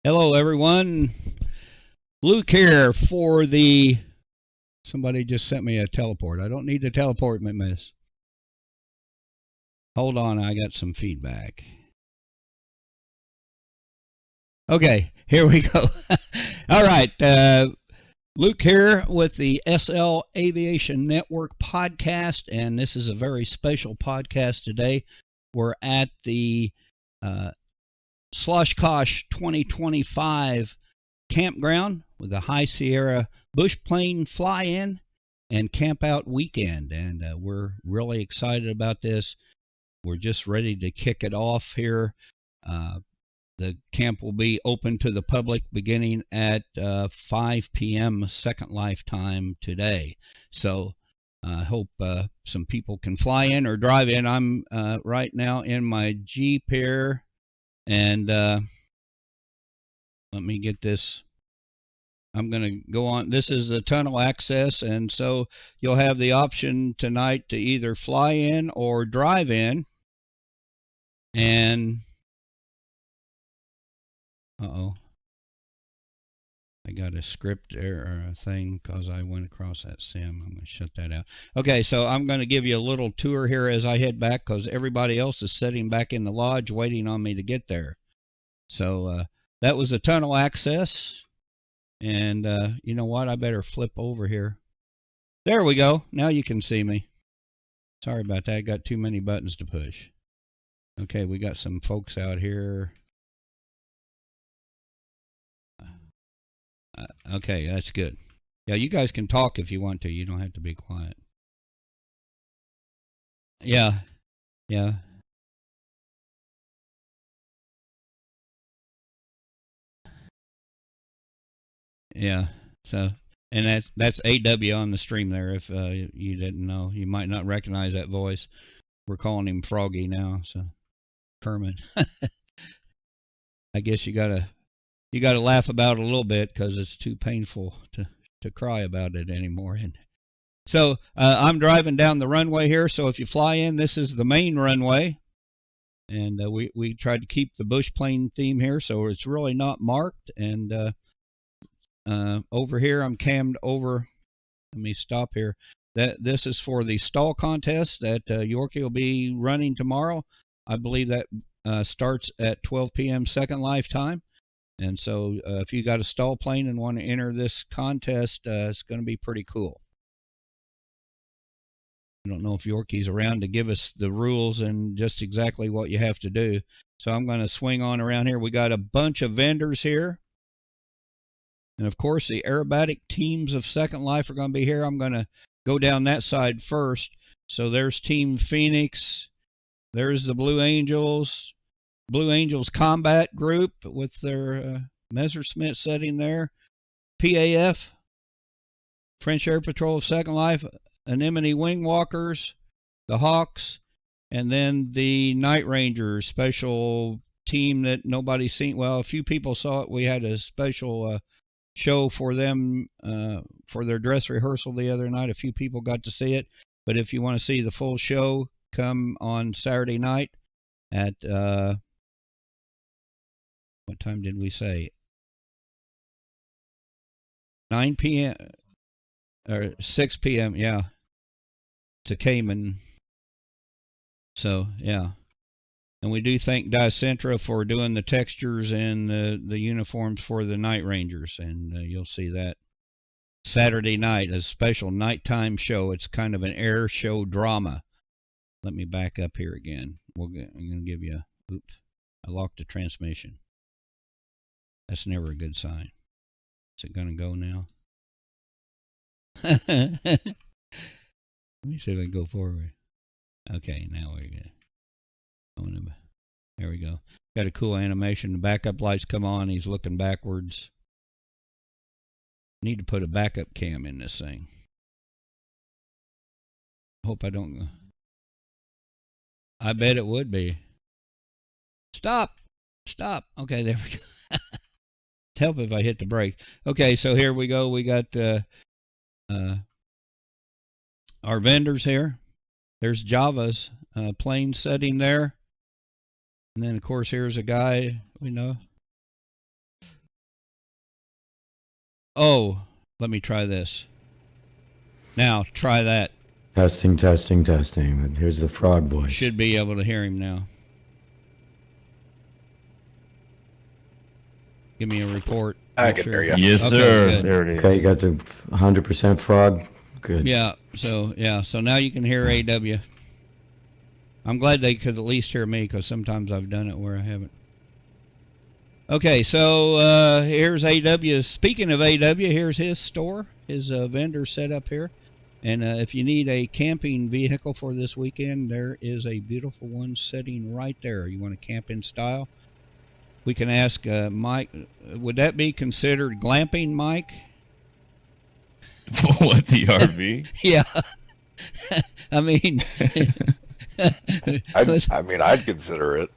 Hello, everyone. Luke here for the. Somebody just sent me a teleport. I don't need to teleport, Metmes. Hold on, I got some feedback. Okay, here we go. All right, Luke here with the SL Aviation Network podcast, and this is a very special podcast today. We're at the SLoshKosh 2025 campground with a High Sierra bush plane fly-in and camp-out weekend, and we're really excited about this. We're just ready to kick it off here. The camp will be open to the public beginning at 5 p.m. Second Life time today. So I hope some people can fly in or drive in. I'm right now in my Jeep here, and let me get this. I'm going to go on. This is the tunnel access, and so you'll have the option tonight to either fly in or drive in. And I got a script error thing because I went across that sim. I'm going to shut that out. Okay, so I'm going to give you a little tour here as I head back because everybody else is sitting back in the lodge waiting on me to get there. So that was the tunnel access. And you know what? I better flip over here. There we go. Now you can see me. Sorry about that. I got too many buttons to push. Okay, we got some folks out here. Okay, that's good. Yeah, you guys can talk if you want to. You don't have to be quiet. Yeah, yeah. Yeah. So, and that's AW on the stream there. If you didn't know, you might not recognize that voice. We're calling him Froggy now. So, Kermit. I guess you gotta laugh about it a little bit because it's too painful to cry about it anymore. And so I'm driving down the runway here. So if you fly in, this is the main runway, and we tried to keep the bush plane theme here, so it's really not marked. And over here, I'm cammed over. Let me stop here. This is for the stall contest that Yorkie will be running tomorrow. I believe that starts at 12 p.m. Second Life time. And so if you got a stall plane and want to enter this contest, it's going to be pretty cool. I don't know if Yorkie's around to give us the rules and just exactly what you have to do. So I'm going to swing on around here. We got a bunch of vendors here. And of course, the aerobatic teams of Second Life are going to be here. I'm going to go down that side first. So there's Team Phoenix. There's the Blue Angels Combat Group with their Messerschmitt setting there. PAF, French Air Patrol of Second Life, Anemone Wing Walkers, the Hawks, and then the Night Rangers special team that nobody's seen. Well, a few people saw it. We had a special show for them for their dress rehearsal the other night. A few people got to see it. But if you want to see the full show, come on Saturday night at what time did we say? 9 p.m. or 6 p.m. Yeah, to Cayman. So yeah, and we do thank Dicentra for doing the textures and the uniforms for the Night Rangers, and you'll see that Saturday night, a special nighttime show. It's kind of an air show drama. Let me back up here again. I'm going to give you a, oops, I locked the transmission. That's never a good sign. Is it going to go now? Let me see if I can go forward. Okay, now we're good. There we go. Got a cool animation. The backup lights come on. He's looking backwards. Need to put a backup cam in this thing. Hope I don't. I bet it would be. Stop. Stop. Okay, there we go. Help if I hit the brake. Okay, so here we go. We got our vendors here. There's Java's plane setting there. And then, of course, here's a guy we know. Oh, let me try this. Now, try that. Testing. And here's the frog voice. Should be able to hear him now. Give me a report. I can hear you. Yes, Okay, sir. good. There it is. Okay, you got the 100% frog. Good. Yeah, so now you can hear AW. I'm glad they could at least hear me, because sometimes I've done it where I haven't. Okay, so here's AW. Speaking of AW, here's his store, his vendor set up here. And if you need a camping vehicle for this weekend, there is a beautiful one sitting right there. You want to camp in style? We can ask Mike, would that be considered glamping, Mike? What, the RV? Yeah. I mean, I'd consider it.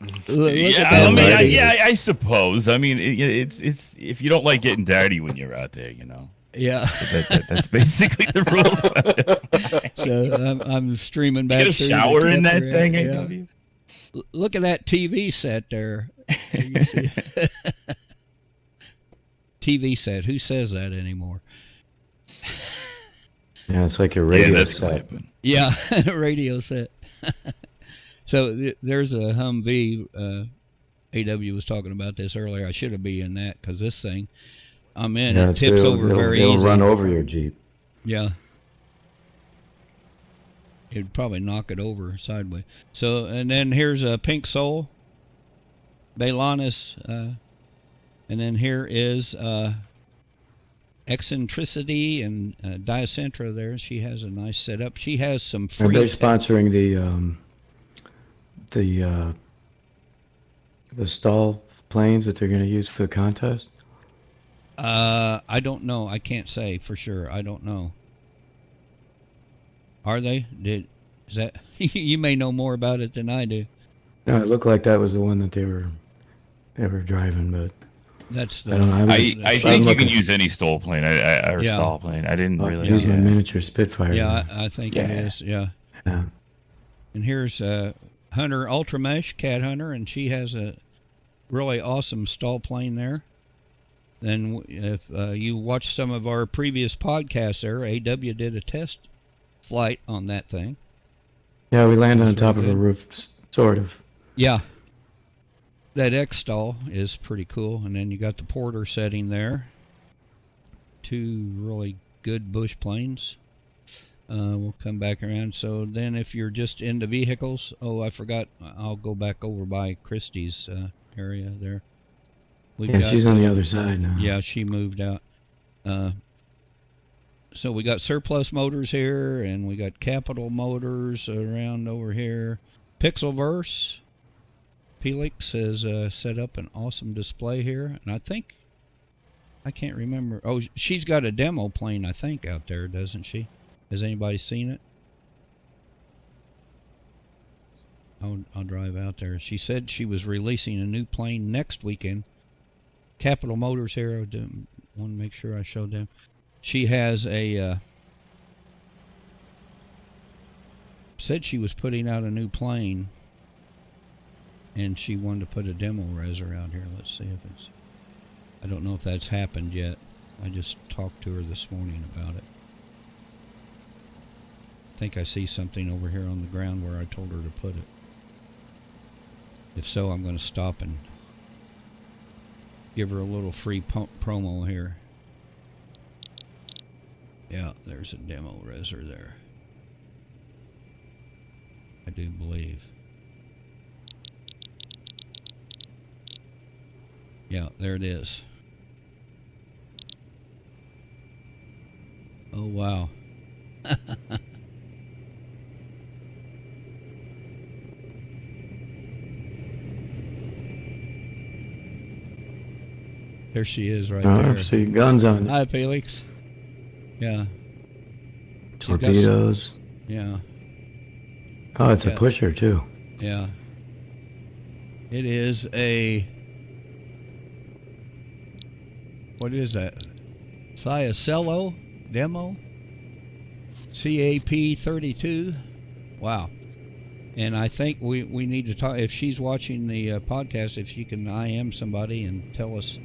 I suppose. I mean, it's if you don't like getting dirty when you're out there, you know. Yeah. That's basically the rules. So I'm streaming back. Get a shower in that thing, yeah. AW. Look at that TV set there. You see. TV set. Who says that anymore? Yeah, it's like a radio that's set. clapping. Yeah, radio set. So there's a Humvee. AW was talking about this earlier. I should have been in that, because this thing, I'm in. Yeah, it tips over very easy. It'll run over your Jeep. Yeah. It'd probably knock it over sideways. So, and then here's a Pink Soul, Bailanis, and then here is Eccentricity and Diacentra there. She has a nice setup. She has some free... And they're sponsoring the stall planes that they're going to use for the contest? I don't know. I can't say for sure. I don't know. Are they? Is that... You may know more about it than I do. No, it looked like that was the one that they were driving, but that's the... I don't know. I think you can use any stall plane or stall plane. I didn't really use know. my miniature Spitfire. Yeah, I think it is. Yeah. Yeah. And here's Hunter Ultramesh, Cat Hunter, and she has a really awesome stall plane there. Then if you watch some of our previous podcasts there, AW did a test flight on that thing. Yeah, we landed on top of a roof, sort of. Yeah. That X stall is pretty cool. And then you got the Porter setting there. Two really good bush planes. We'll come back around. So then if you're just into vehicles, I forgot, I'll go back over by Christie's area there. She's on the other side now. Yeah, she moved out. So we got Surplus Motors here, and we got Capital Motors around over here. Pixelverse. Felix has set up an awesome display here, and I can't remember. Oh, she's got a demo plane, I think, out there, doesn't she? Has anybody seen it? I'll drive out there. She said she was releasing a new plane next weekend. Capital Motors here. I want to make sure I showed them. She has a... said she was putting out a new plane, and she wanted to put a demo reser out here. Let's see if it's... I don't know if that's happened yet. I just talked to her this morning about it. I think I see something over here on the ground where I told her to put it. If so, I'm going to stop and give her a little free promo here. Yeah, there's a demo reser there. I do believe. Yeah, there it is. Oh, wow. There she is right there. I see guns on it. Hi, Felix. Yeah. Torpedoes. Yeah. Oh, it's a pusher, too. Yeah. It is a... What is that? Ciacello demo? CAP32? Wow. And I think we need to talk... If she's watching the podcast, if she can IM somebody and tell us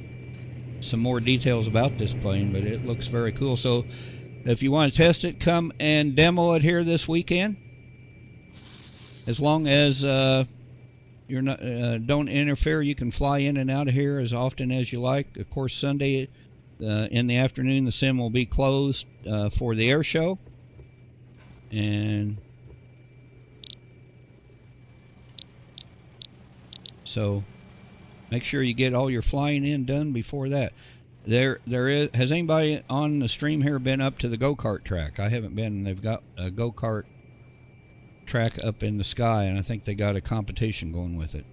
some more details about this plane, but it looks very cool. So if you want to test it, come and demo it here this weekend. As long as you're not don't interfere, you can fly in and out of here as often as you like. Of course, Sunday in the afternoon, the sim will be closed for the air show. And so make sure you get all your flying in done before that. Has anybody on the stream here been up to the go-kart track? I haven't been. They've got a go-kart track up in the sky, and I think they got a competition going with it.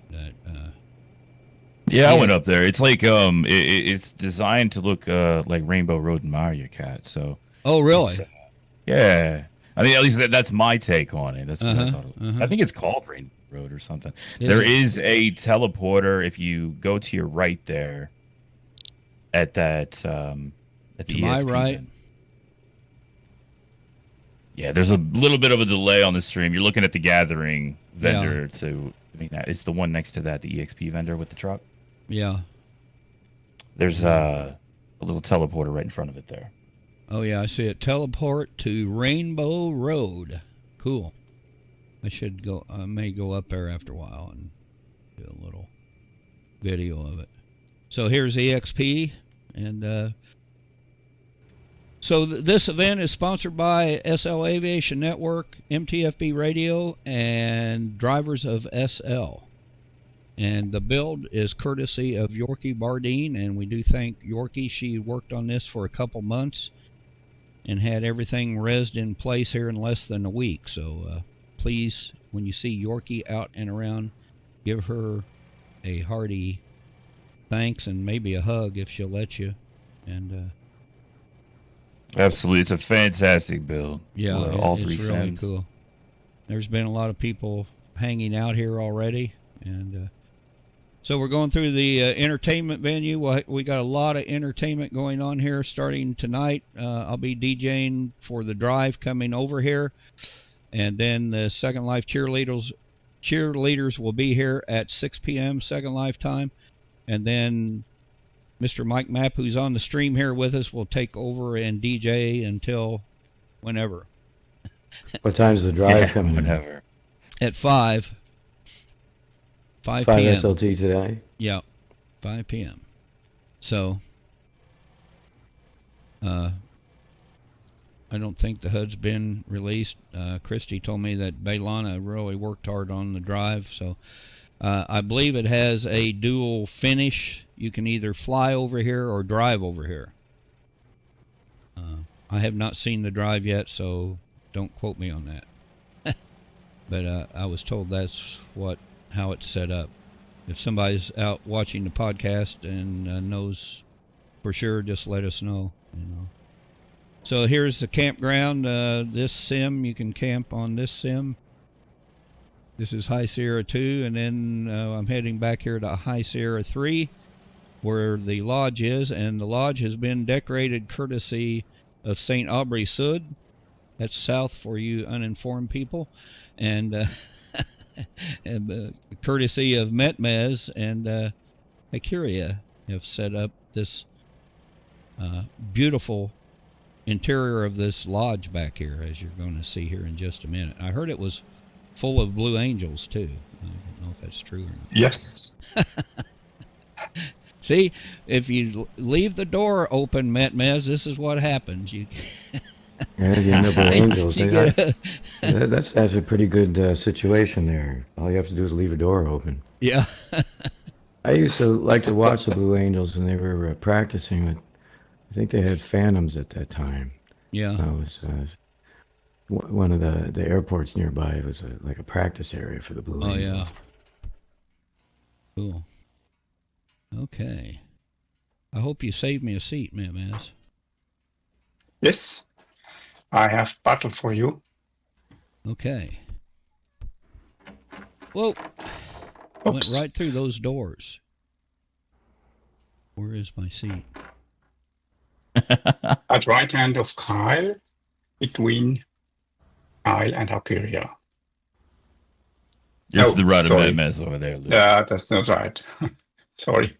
I went up there. It's like it's designed to look like Rainbow Road and Mario Kart. So. Oh, really? Yeah. I mean, at least that's my take on it. That's what I thought. I think it's called Rainbow Road or something. There is a teleporter if you go to your right there. At that, at the to my right. event. Yeah, there's a little bit of a delay on the stream. You're looking at the Gathering vendor I mean, it's the one next to that, the EXP vendor with the truck. Yeah. There's a little teleporter right in front of it there. Oh yeah, I see it. Teleport to Rainbow Road. Cool. I may go up there after a while and do a little video of it. So here's EXP, and so this event is sponsored by SL Aviation Network, MTFB Radio, and Drivers of SL. And the build is courtesy of Yorkie Bardeen, and we do thank Yorkie. She worked on this for a couple months and had everything resed in place here in less than a week. So please, when you see Yorkie out and around, give her a hearty thanks and maybe a hug if she'll let you. And absolutely, it's a fantastic build. Yeah, all three it's really sims. cool. There's been a lot of people hanging out here already, and so we're going through the entertainment venue. We got a lot of entertainment going on here starting tonight. I'll be DJing for the drive coming over here, and then the Second Life cheerleaders will be here at 6 p.m. Second Life time. And then Mr. Mike Mapp, who's on the stream here with us, will take over and DJ until whenever. What time's the drive coming? Whenever. At 5. 5 5 p.m. SLT today? Yeah, 5 p.m. So, I don't think the HUD's been released. Christy told me that Baylana really worked hard on the drive, so... I believe it has a dual finish. You can either fly over here or drive over here. I have not seen the drive yet, so don't quote me on that. But I was told that's how it's set up. If somebody's out watching the podcast and knows for sure, just let us know. So here's the campground. This sim, you can camp on this sim. This is High Sierra 2, and then I'm heading back here to High Sierra 3, where the lodge is, and the lodge has been decorated courtesy of St. Aubrey Sud. That's south for you uninformed people, and courtesy of Metmes and Hakuria have set up this beautiful interior of this lodge back here, as you're going to see here in just a minute. I heard it was full of blue angels too. I don't know if that's true or not. Yes. See, if you leave the door open, Metmes, this is what happens. You end up with angels. That's a pretty good situation there. All you have to do is leave a door open. Yeah. I used to like to watch the Blue Angels when they were practicing. But I think they had Phantoms at that time. Yeah. That was one of the airports nearby. It was like a practice area for the Blue Angels. Oh, yeah. Cool. Okay. I hope you saved me a seat, Metmes. Yes. I have battle for you. Okay. Whoa. I went right through those doors. Where is my seat? At right hand of Kyle, between Kyle and Hakuria. It's the rudder Metmes over there, Luke. Yeah, that's not right. Sorry.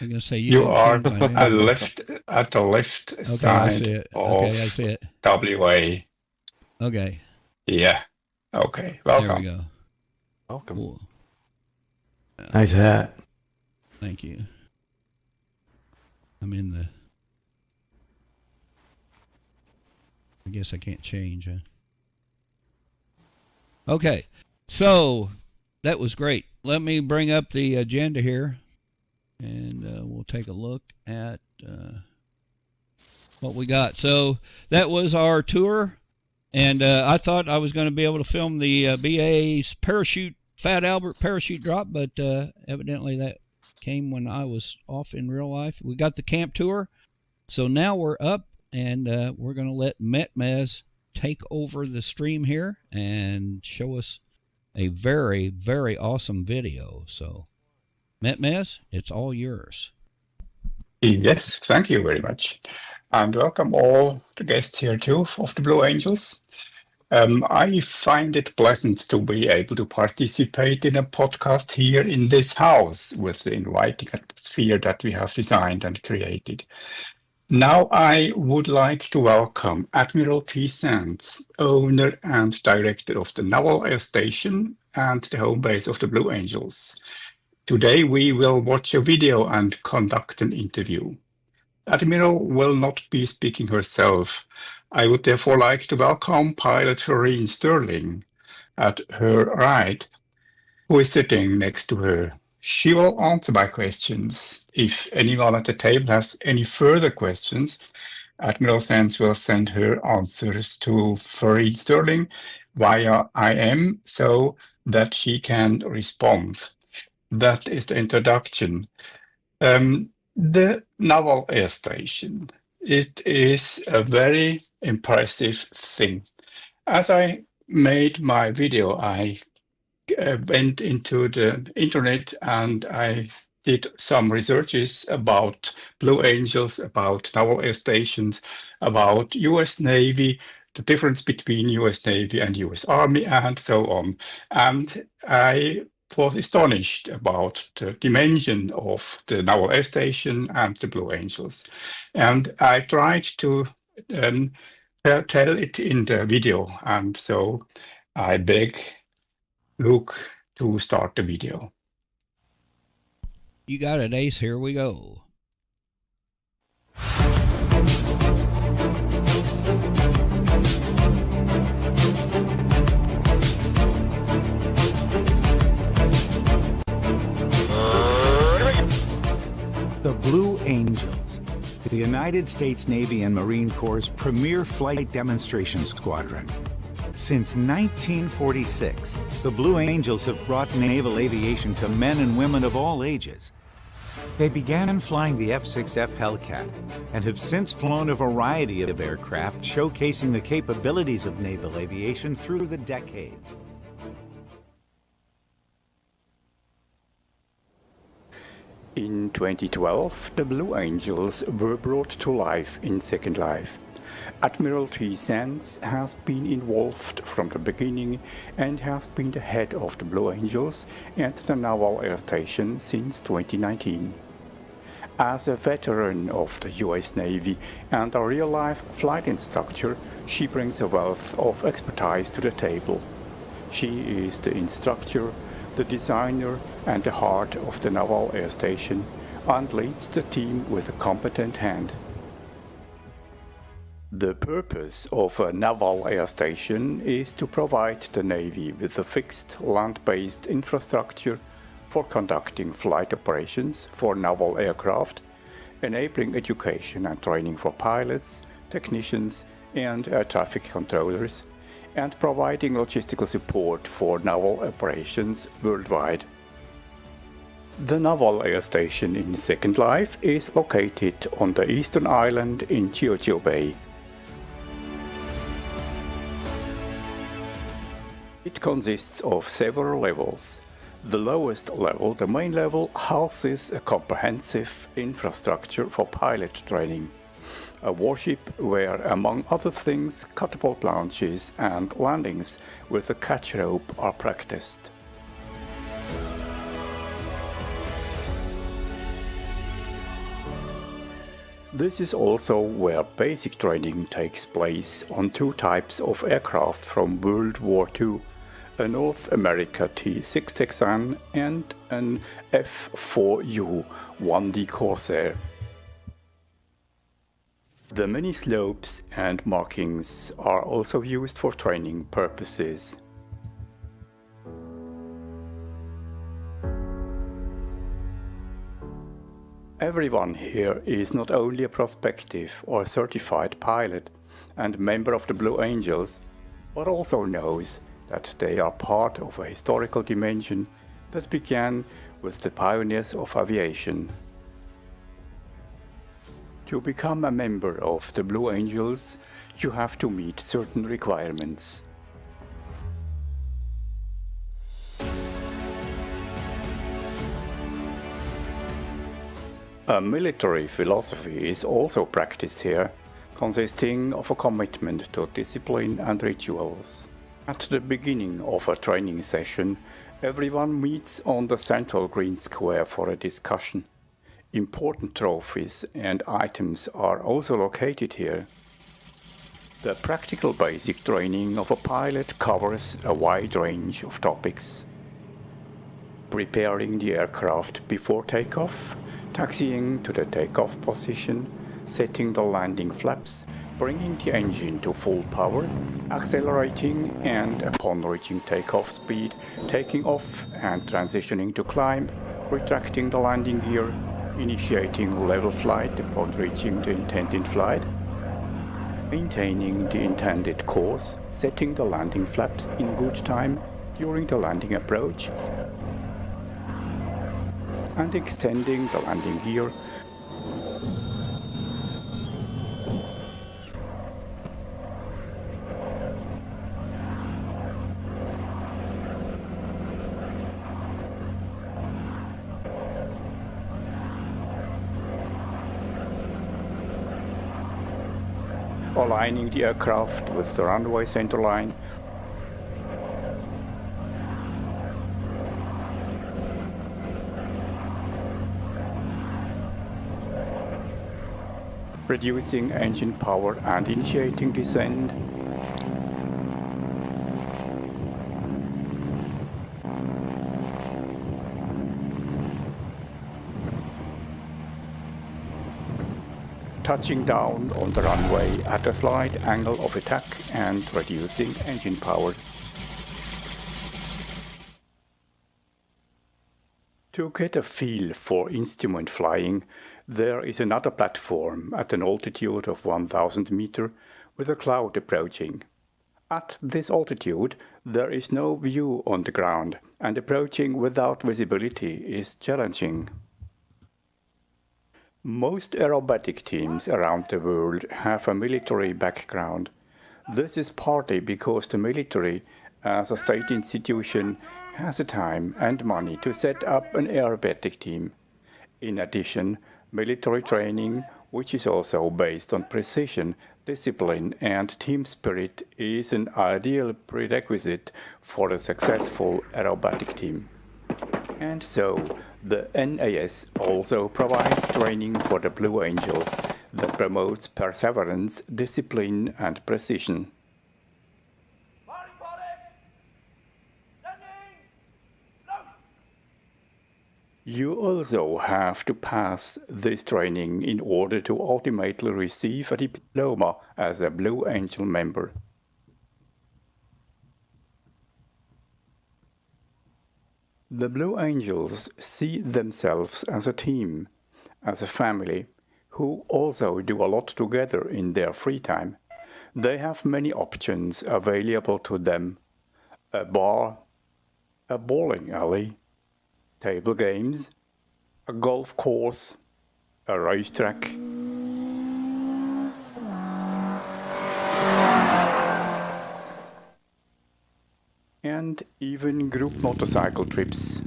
I'm gonna say You are didn't change my at name. the left Okay, I side see it. of Okay, I see it. WA. Okay, Yeah. Okay. there Welcome. we go. Welcome. Cool. Nice hat. Thank you. I'm in the. I guess I can't change, huh? Okay, so that was great. Let me bring up the agenda here, and we'll take a look at what we got. So that was our tour, and I thought I was going to be able to film the BA's Fat Albert parachute drop, but evidently that came when I was off in real life. We got the camp tour, so now we're up, and we're going to let Metmes take over the stream here and show us a very, very awesome video. So, Metmes, it's all yours. Yes, thank you very much. And welcome all the guests here too of the Blue Angels. I find it pleasant to be able to participate in a podcast here in this house with the inviting atmosphere that we have designed and created. Now I would like to welcome Admiral T. Sands, owner and director of the Naval Air Station and the home base of the Blue Angels. Today we will watch a video and conduct an interview. Admiral will not be speaking herself. I would therefore like to welcome pilot Doreen Sterling at her right, who is sitting next to her. She will answer my questions. If anyone at the table has any further questions, Admiral Sands will send her answers to Doreen Sterling via IM so that she can respond. That is the introduction. The Naval Air Station. It is a very impressive thing. As I made my video, I went into the internet and I did some researches about Blue Angels, about Naval Air Stations, about US Navy, the difference between US Navy and US Army, and so on. And I was astonished about the dimension of the Naval Air Station and the Blue Angels. And I tried to tell it in the video. And so I beg Luke to start the video. You got it, Ace. Here we go. The Blue Angels, the United States Navy and Marine Corps' premier flight demonstration squadron. Since 1946, the Blue Angels have brought naval aviation to men and women of all ages. They began flying the F-6F Hellcat and have since flown a variety of aircraft showcasing the capabilities of naval aviation through the decades. In 2012, the Blue Angels were brought to life in Second Life. Admiral T. Sands has been involved from the beginning and has been the head of the Blue Angels at the Naval Air Station since 2019. As a veteran of the US Navy and a real-life flight instructor, she brings a wealth of expertise to the table. She is the instructor, the designer and the heart of the Naval Air Station and leads the team with a competent hand. The purpose of a Naval Air Station is to provide the Navy with a fixed land-based infrastructure for conducting flight operations for naval aircraft, enabling education and training for pilots, technicians and air traffic controllers, and providing logistical support for naval operations worldwide. The Naval Air Station in Second Life is located on the eastern island in Jeju Bay. It consists of several levels. The lowest level, the main level, houses a comprehensive infrastructure for pilot training. A warship where, among other things, catapult launches and landings with a catch rope are practiced. This is also where basic training takes place on two types of aircraft from World War II, a North America T-6 Texan and an F-4U 1D Corsair. The many slopes and markings are also used for training purposes. Everyone here is not only a prospective or certified pilot and member of the Blue Angels, but also knows that they are part of a historical dimension that began with the pioneers of aviation. To become a member of the Blue Angels, you have to meet certain requirements. A military philosophy is also practiced here, consisting of a commitment to discipline and rituals. At the beginning of a training session, everyone meets on the central green square for a discussion. Important trophies and items are also located here. The practical basic training of a pilot covers a wide range of topics. Preparing the aircraft before takeoff, taxiing to the takeoff position, setting the landing flaps, bringing the engine to full power, accelerating and upon reaching takeoff speed, taking off and transitioning to climb, retracting the landing gear, initiating level flight upon reaching the intended flight, maintaining the intended course, setting the landing flaps in good time during the landing approach, and extending the landing gear, aligning the aircraft with the runway centerline, reducing engine power and initiating descent, touching down on the runway at a slight angle of attack and reducing engine power. To get a feel for instrument flying, there is another platform at an altitude of 1000 meters with a cloud approaching. At this altitude, there is no view on the ground, and approaching without visibility is challenging. Most aerobatic teams around the world have a military background. This is partly because the military, as a state institution, has the time and money to set up an aerobatic team. In addition, military training, which is also based on precision, discipline, and team spirit, is an ideal prerequisite for a successful aerobatic team. And so, the NAS also provides training for the Blue Angels that promotes perseverance, discipline, and precision. You also have to pass this training in order to ultimately receive a diploma as a Blue Angel member. The Blue Angels see themselves as a team, as a family, who also do a lot together in their free time. They have many options available to them: a bar, a bowling alley, table games, a golf course, a racetrack, and even group motorcycle trips.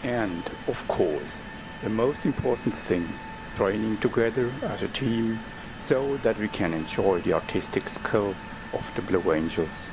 And, of course, the most important thing, training together as a team so that we can enjoy the artistic skill of the Blue Angels.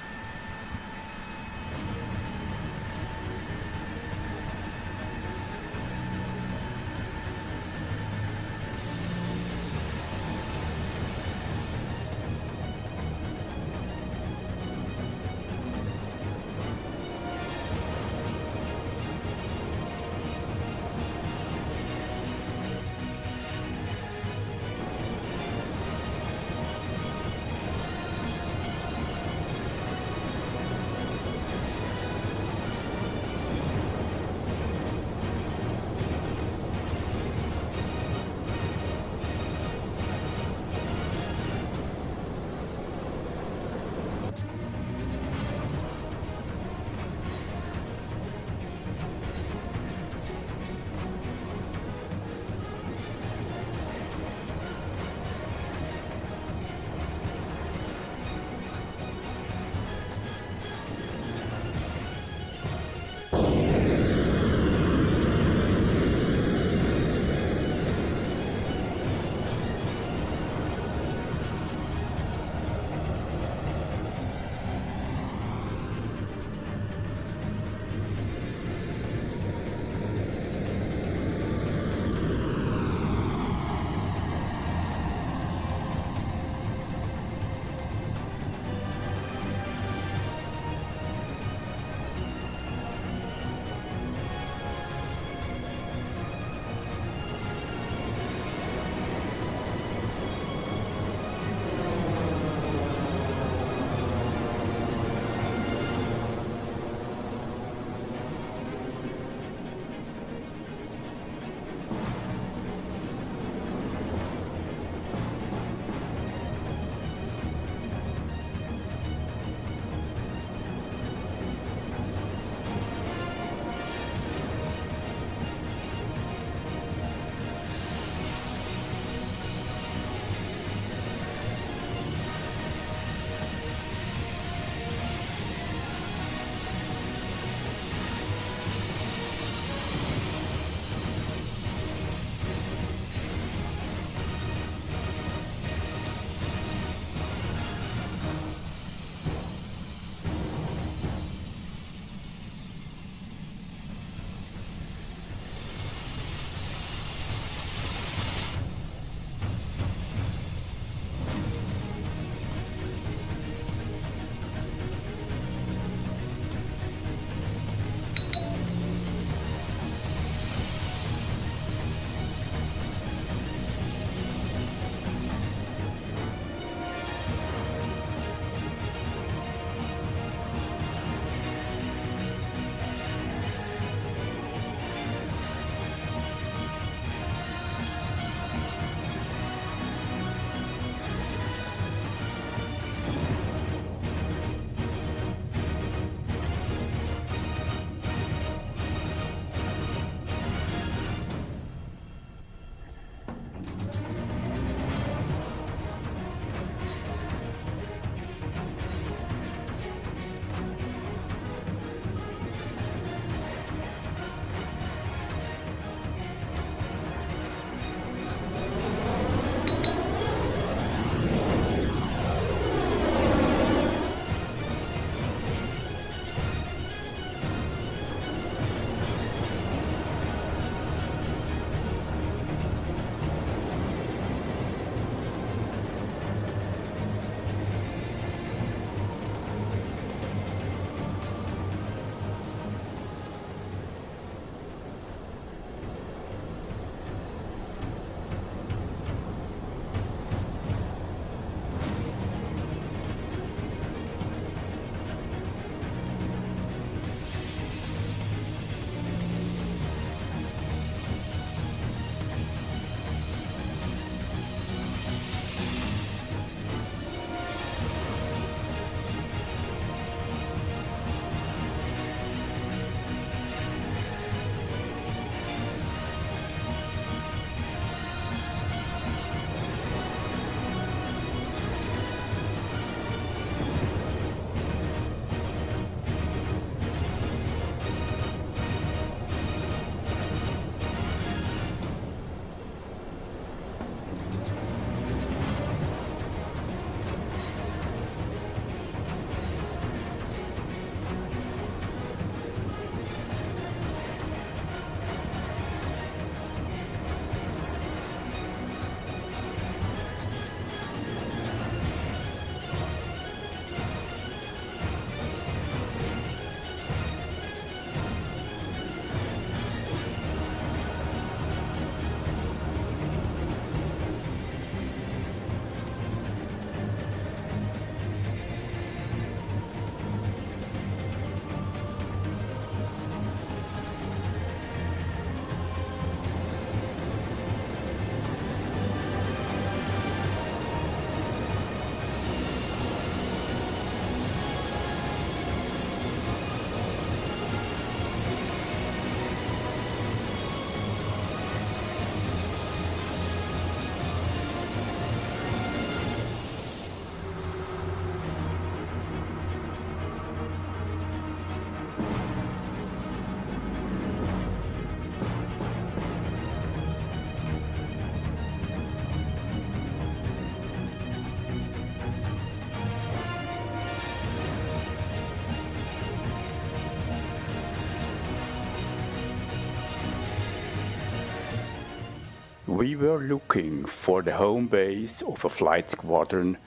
We were looking for the home base of a flight squadron,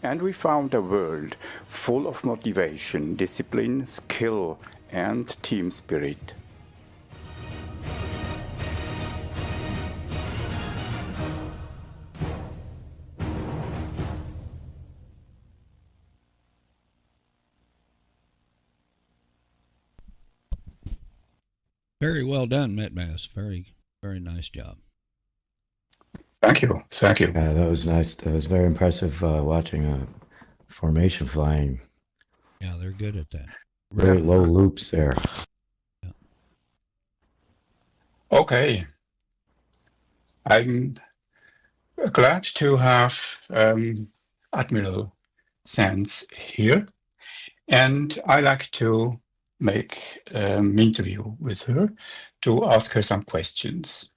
and we found a world full of motivation, discipline, skill, and team spirit. Very well done, Metmes. Very, very nice job. Thank you. Thank you. Yeah, that was nice. That was very impressive watching formation flying. Yeah, they're good at that. Very low loops there. Yeah. Okay. I'm glad to have Admiral Sands here, and I like to make an interview with her to ask her some questions.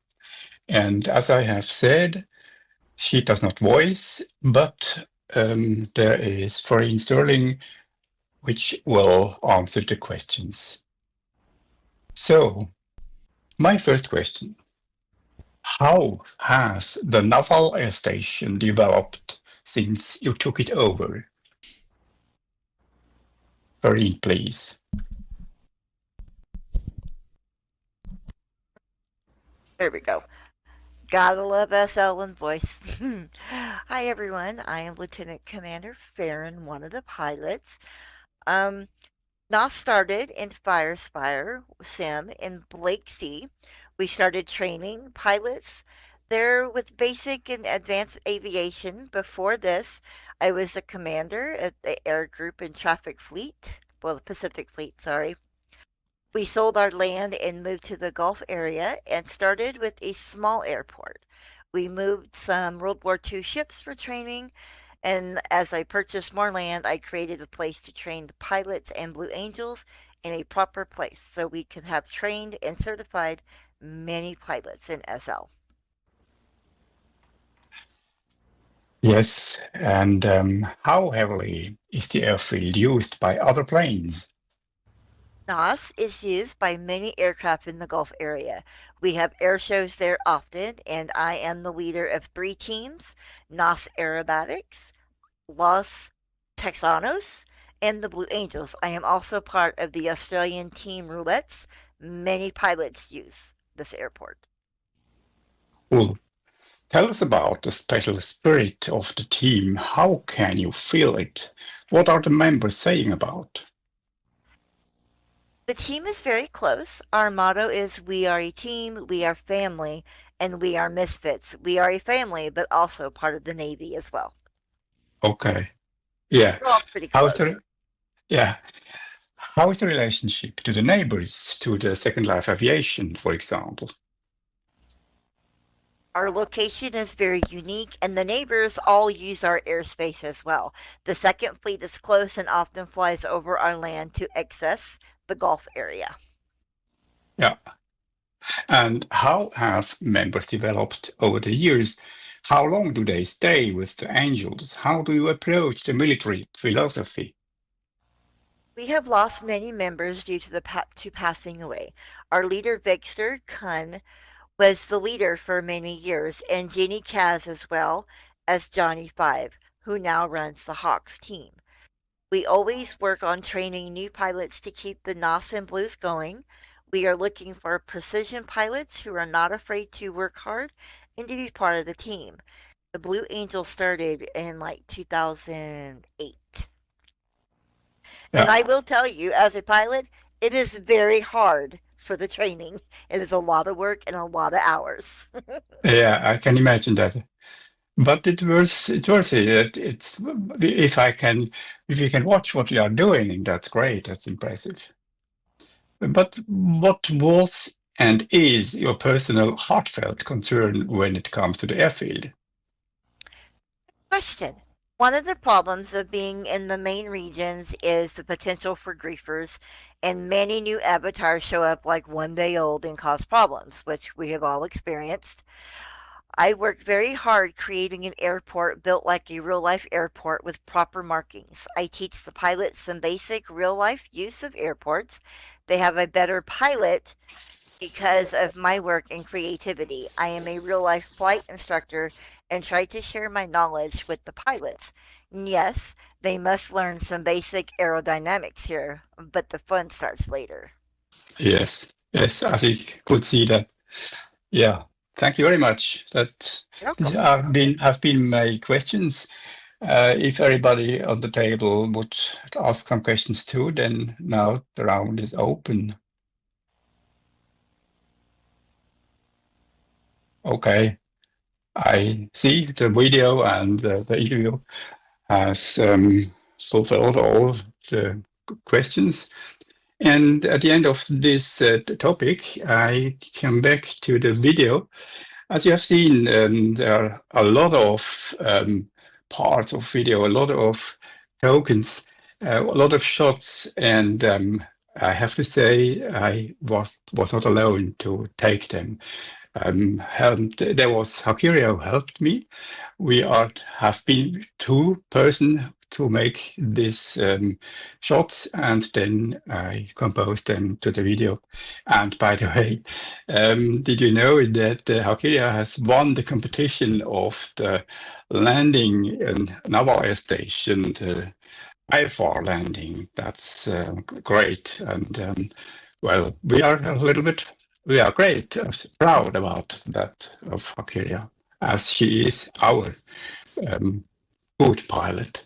And as I have said, she does not voice, but there is Foreign Sterling, which will answer the questions. So, my first question. How has the naval air station developed since you took it over? Farine, please. There we go. Gotta love SL and voice. Hi everyone, I am Lieutenant Commander Farron, one of the pilots. NOS started in Firespire Sim in Blakesea. We started training pilots there with basic and advanced aviation. Before this, I was a commander at the Air Group and Traffic Fleet. Well, the Pacific Fleet, sorry. We sold our land and moved to the Gulf area and started with a small airport. We moved some World War II ships for training, and as I purchased more land, I created a place to train the pilots and Blue Angels in a proper place so we could have trained and certified many pilots in SL. Yes, and how heavily is the airfield used by other planes? NOS is used by many aircraft in the Gulf area. We have air shows there often, and I am the leader of 3 teams, NOS Aerobatics, Los Texanos, and the Blue Angels. I am also part of the Australian team Roulettes. Many pilots use this airport. Cool. Tell us about the special spirit of the team. How can you feel it? What are the members saying about? The team is very close. Our motto is we are a team, we are family, and we are misfits. We are a family, but also part of the Navy as well. Okay. Yeah. We're all pretty close. How is the relationship to the neighbors, to the Second Life Aviation, for example? Our location is very unique, and the neighbors all use our airspace as well. The Second Fleet is close and often flies over our land to access the Gulf area. Yeah. And how have members developed over the years? How long do they stay with the Angels? How do you approach the military philosophy? We have lost many members due to passing away. Our leader, Victor Kuhn, was the leader for many years, and Jenny Kaz as well as Johnny Five, who now runs the Hawks team. We always work on training new pilots to keep the NOS and Blues going. We are looking for precision pilots who are not afraid to work hard and to be part of the team. The Blue Angel started in like 2008. Yeah. And I will tell you, as a pilot, it is very hard for the training. It is a lot of work and a lot of hours. Yeah, I can imagine that. But it's worth it. It's if you can watch what you are doing, that's great. That's impressive. But what was and is your personal heartfelt concern when it comes to the airfield? Question. One of the problems of being in the main regions is the potential for griefers, and many new avatars show up like one day old and cause problems, which we have all experienced. I worked very hard creating an airport built like a real-life airport with proper markings. I teach the pilots some basic real-life use of airports. They have a better pilot because of my work and creativity. I am a real life flight instructor and try to share my knowledge with the pilots. And yes, they must learn some basic aerodynamics here, but the fun starts later. Yes, as I could see that. Yeah, thank you very much. That have been my questions. If everybody on the table would ask some questions too, then now the round is open. Okay, I see the video and the interview has fulfilled all the questions. And at the end of this topic, I come back to the video. As you have seen, there are a lot of parts of video, a lot of tokens, a lot of shots, and I have to say I was not alone to take them. There was Hakiria who helped me. We have been 2 persons to make these shots, and then I composed them to the video. And by the way, did you know that Hakiria has won the competition of the landing in Naval Air Station, the IFR landing? That's great. And well, we are great, proud about that of Hakiria, as she is our good pilot.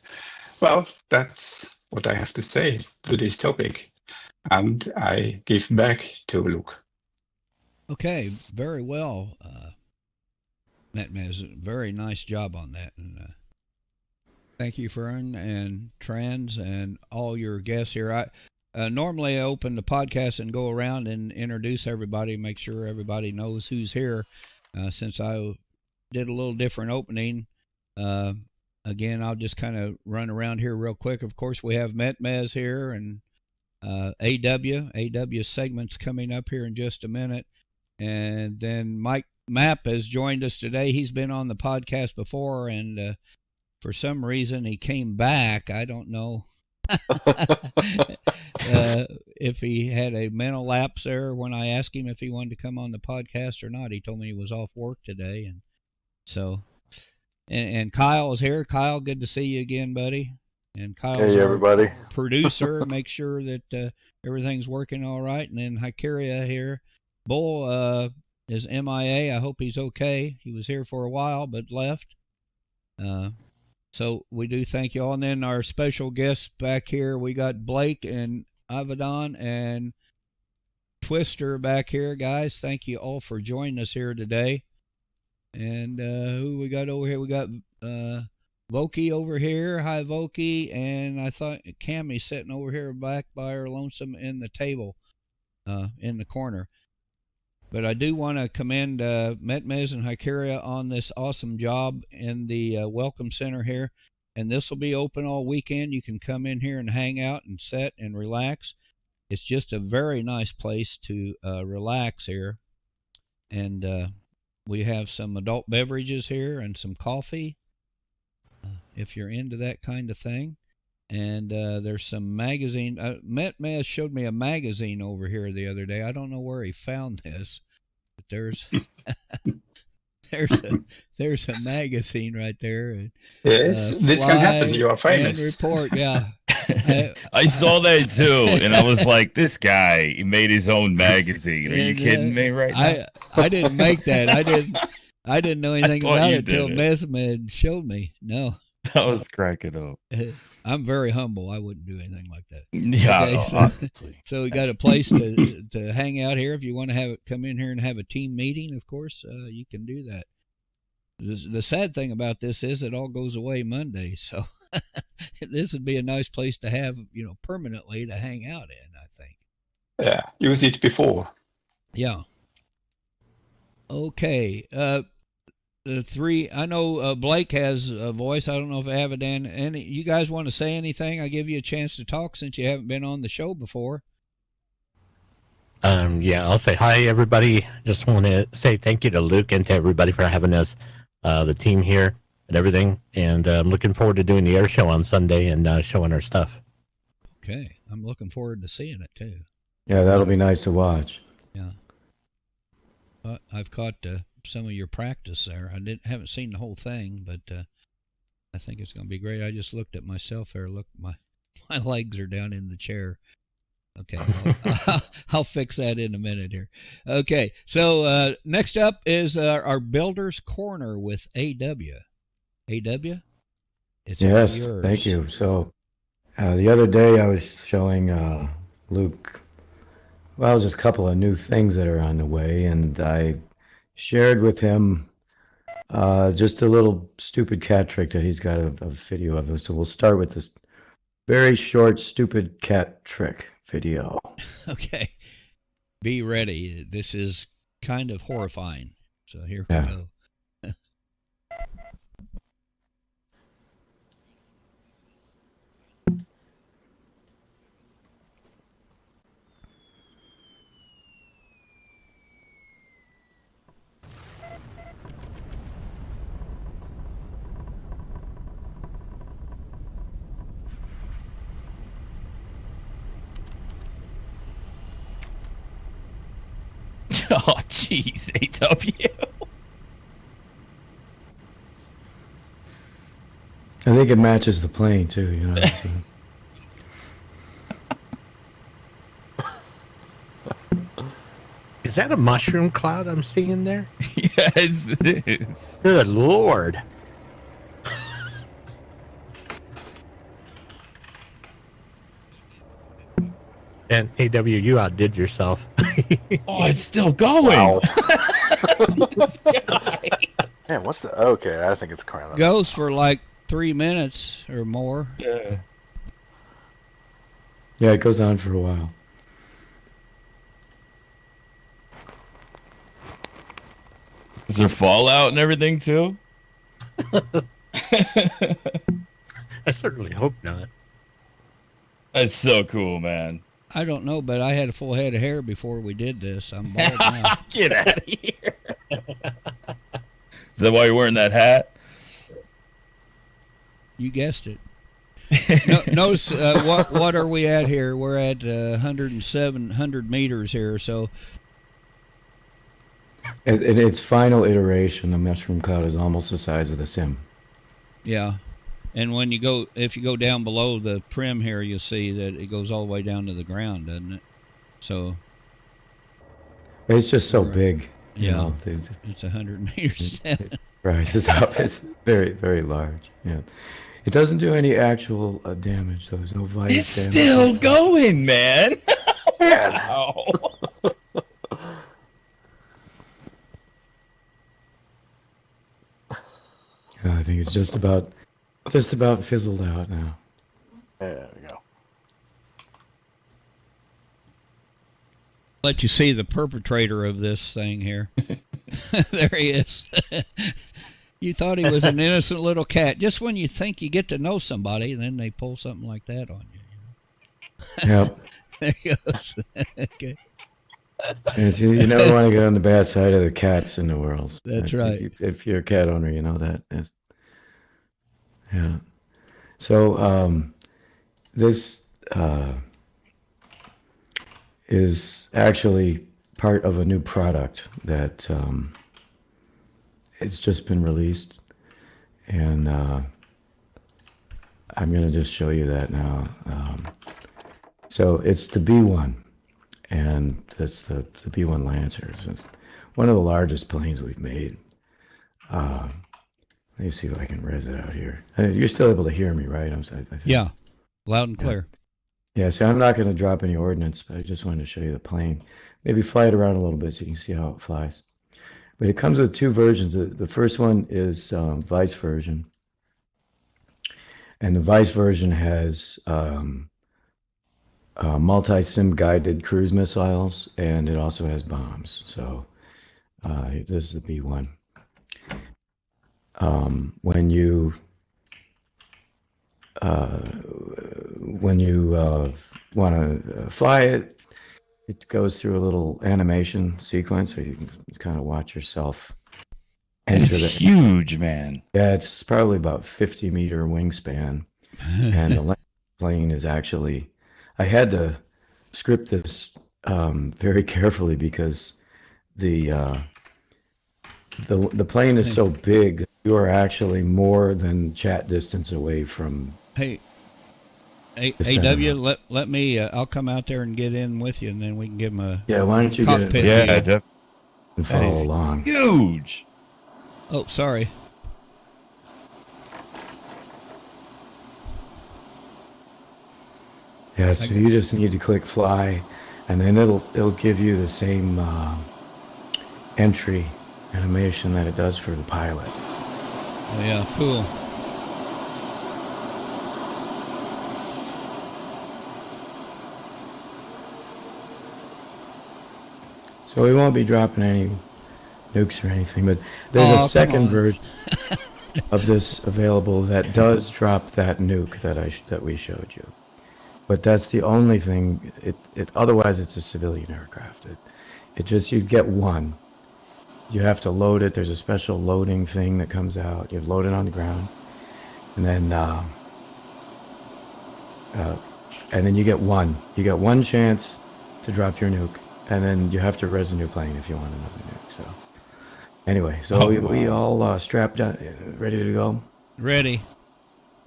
Well, that's what I have to say to this topic, and I give back to Luke. Okay, very well, Metmes. Very nice job on that, and thank you, Fern and Trans, and all your guests here. Normally I open the podcast and go around and introduce everybody, make sure everybody knows who's here. Since I did a little different opening, again, I'll just kind of run around here real quick. Of course, we have Metmes here and AW segment's coming up here in just a minute. And then Mike Mapp has joined us today. He's been on the podcast before, and for some reason he came back. I don't know if he had a mental lapse there when I asked him if he wanted to come on the podcast or not. He told me he was off work today, and so and Kyle is here. Kyle, good to see you again, buddy. And Kyle's everybody. Our producer. Make sure that everything's working all right. And then Hakiria here. Bull is MIA. I hope he's okay. He was here for a while but left. So we do thank you all. And then our special guests back here, we got Blake and Avedon and Twister back here, guys. Thank you all for joining us here today. And who we got over here? We got Voki over here. Hi, Voki. And I thought Cammy's sitting over here back by her lonesome in the table in the corner. But I do want to commend Metmes and Hakiria on this awesome job in the Welcome Center here. And this will be open all weekend. You can come in here and hang out and sit and relax. It's just a very nice place to relax here. And we have some adult beverages here and some coffee, if you're into that kind of thing. And there's some magazine. Metmes showed me a magazine over here the other day. I don't know where he found this, but there's there's a magazine right there. Yes, this can happen. You are famous. And report, yeah. I saw that too, and I was like, "This guy, he made his own magazine. Are you kidding me right now?" I didn't make that. I didn't know anything about it till Metmes showed me. No. I was cracking up. I'm very humble. I wouldn't do anything like that. Yeah, okay, so we got a place to hang out here. If you want to come in here and have a team meeting, of course, you can do that. The sad thing about this is it all goes away Monday, so this would be a nice place to have, permanently to hang out in, I think. Yeah, use it before. Yeah. Okay. The three, I know Blake has a voice. I don't know if Avedon, you guys want to say anything? I give you a chance to talk since you haven't been on the show before. Yeah, I'll say hi, everybody. Just want to say thank you to Luke and to everybody for having us, the team here and everything. And I'm looking forward to doing the air show on Sunday and showing our stuff. Okay. I'm looking forward to seeing it too. Yeah, that'll be nice to watch. Yeah. I've caught some of your practice there. I haven't seen the whole thing, but I think it's going to be great. I just looked at myself there. Look, my legs are down in the chair. Okay, I'll fix that in a minute here. Okay, so next up is our Builder's Corner with AW. AW? It's yes, yours. Thank you. So the other day I was showing Luke, well, just a couple of new things that are on the way, and I shared with him just a little stupid cat trick that he's got a video of. So we'll start with this very short, stupid cat trick video. Okay. Be ready. This is kind of horrifying. So here we go. Oh, jeez, AW. I think it matches the plane too, you know. Is that a mushroom cloud I'm seeing there? Yes, it is. Good Lord. And AW, you outdid yourself. Oh, it's still going. Wow. Man, what's the... Okay, I think it's crying. Goes for like 3 minutes or more. Yeah. Yeah, it goes on for a while. Is there fallout and everything too? I certainly hope not. That's so cool, man. I don't know, but I had a full head of hair before we did this. I'm bald now. Get out of here. Is that why you're wearing that hat? You guessed it. Notice what are we at here? We're at 100 meters here. So In its final iteration, the mushroom cloud is almost the size of the sim. yeah, and when you go, if you go down below the prim here, you'll see that it goes all the way down to the ground, doesn't it? So It's just so big. You yeah, know, it's 100 meters down. it rises up. It's very, very large. Yeah. It doesn't do any actual damage. So there's no vice It's damage. still going, man. Man. Wow. I think it's just about fizzled out now. There we go. Let you see the perpetrator of this thing here. There he is. You thought he was an innocent little cat. Just when you think you get to know somebody, then they pull something like that on you. Yep. There he goes. Okay. And you never want to get on the bad side of the cats in the world. That's right. If you're a cat owner, you know that. Yeah. So this is actually part of a new product that it's just been released, and I'm going to just show you that now. So it's the B1. And that's the B1 Lancer. It's one of the largest planes we've made. Let me see if I can res it out here. You're still able to hear me, right? I think. Yeah, loud and clear. Yeah, so I'm not going to drop any ordnance, but I just wanted to show you the plane. Maybe fly it around a little bit so you can see how it flies. But it comes with two versions. The first one is Vice version. And the Vice version has multi-sim guided cruise missiles, and it also has bombs. So this is the B1. When you want to fly it, it goes through a little animation sequence where you can kind of watch yourself. It's huge, man. Yeah, it's probably about 50-meter wingspan, and the plane is actually. I had to script this very carefully because the plane is so big, you are actually more than chat distance away from. Hey, the center. AW, let me. I'll come out there and get in with you, and then we can give them a Yeah, why don't you get cockpit it view. and follow along? Huge. Oh, sorry. Yeah, so you just need to click fly, and then it'll give you the same entry animation that it does for the pilot. Oh, yeah, cool. So we won't be dropping any nukes or anything, but there's a second version of this available that does drop that nuke that we showed you. But that's the only thing. Otherwise it's a civilian aircraft. It just, you get one. You have to load it. There's a special loading thing that comes out. You load it on the ground, and then you get one. You get one chance to drop your nuke, and then you have to res a new plane if you want another nuke. So anyway, so we all strapped down, ready to go. Ready.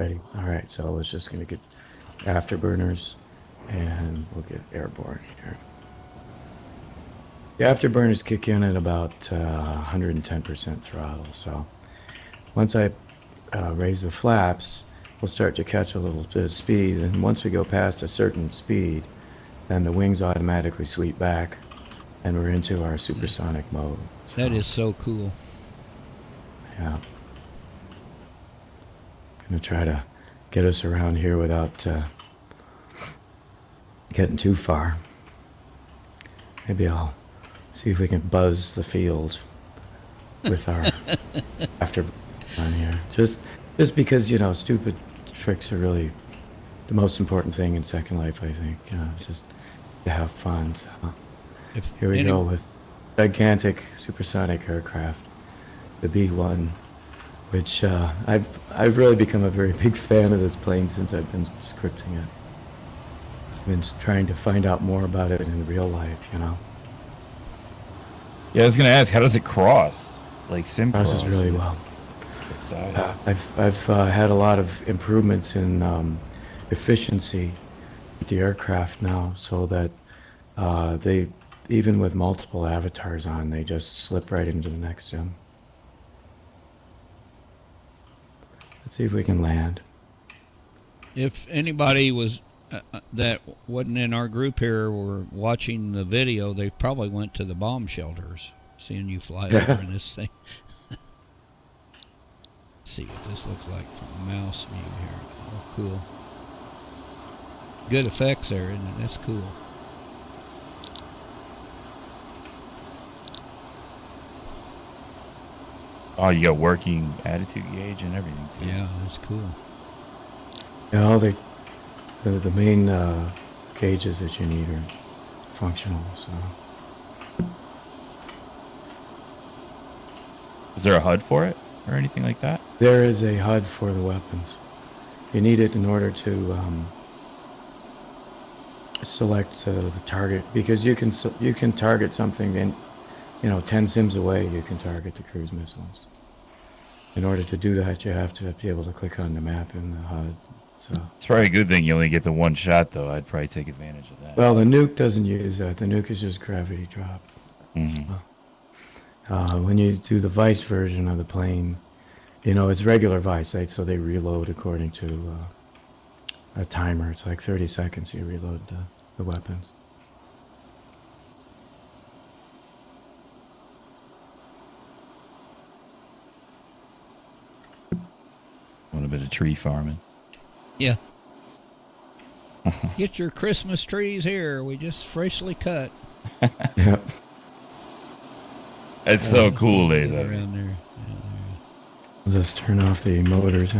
All right. So it's just gonna get afterburners, and we'll get airborne here. The afterburners kick in at about 110% throttle. So once I raise the flaps, we'll start to catch a little bit of speed. And once we go past a certain speed, then the wings automatically sweep back, and we're into our supersonic mode. So, That is so cool. yeah. Gonna try to get us around here without getting too far. Maybe I'll see if we can buzz the field with our after on here. Just because, stupid tricks are really the most important thing in Second Life, I think. It's just to have fun. So here we go with gigantic supersonic aircraft, the B1, which I've really become a very big fan of this plane since I've been scripting it. I've been just trying to find out more about it in real life, Yeah, I was gonna ask, how does it cross? Like sim cross? Crosses really well. I've had a lot of improvements in efficiency with the aircraft now, so that they, even with multiple avatars on, they just slip right into the next sim. Let's see if we can land. If anybody was that wasn't in our group here were watching the video, they probably went to the bomb shelters, seeing you fly over in this thing. Let's see what this looks like from the mouse view here. Oh, cool. Good effects there, isn't it? That's cool. Oh, you got working attitude gauge and everything too. Yeah, that's cool. Yeah, all the main gauges that you need are functional. So Is there a HUD for it or anything like that? there is a HUD for the weapons. You need it in order to select the target, because you can target something in 10 sims away. You can target the cruise missiles. In order to do that, you have to be able to click on the map in the HUD. So, It's probably a good thing you only get the one shot, though. I'd probably take advantage of that. well, the nuke doesn't use that. The nuke is just gravity drop. When you do the Vice version of the plane, it's regular Vice, right? So they reload according to a timer. It's like 30 seconds you reload the weapons. Want a bit of tree farming. Yeah. Get your Christmas trees here. We just freshly cut. Yep. It's so cool, though. Around there. I'll just turn off the motors.